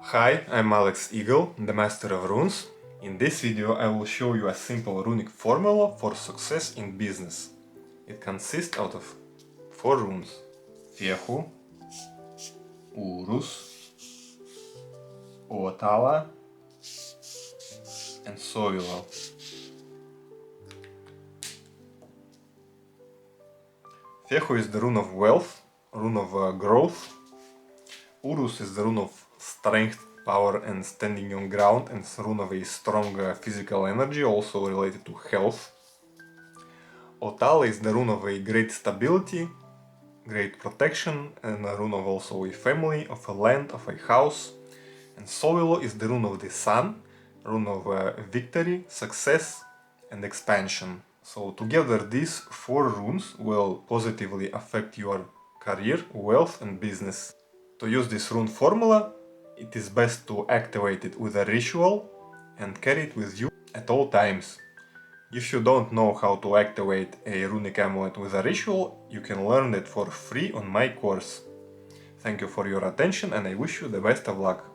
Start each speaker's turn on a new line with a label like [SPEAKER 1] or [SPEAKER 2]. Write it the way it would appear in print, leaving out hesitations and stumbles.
[SPEAKER 1] Hi, I'm Alex Eagle, the Master of Runes. In this video I will show you a simple runic formula for success in business. It consists out of 4 runes: Fiehu, Urus, Otala and Sovilo. Fiehu is the rune of wealth, rune of growth. Urus is the rune of strength, power and standing on ground, and rune of a strong physical energy, also related to health. Otala is the rune of a great stability, great protection, and a rune of also a family, of a land, of a house. And Sovilo is the rune of the sun, rune of victory, success and expansion. So together these 4 runes will positively affect your career, wealth and business. To use this rune formula, it is best to activate it with a ritual and carry it with you at all times. If you don't know how to activate a runic amulet with a ritual, you can learn it for free on my course. Thank you for your attention and I wish you the best of luck.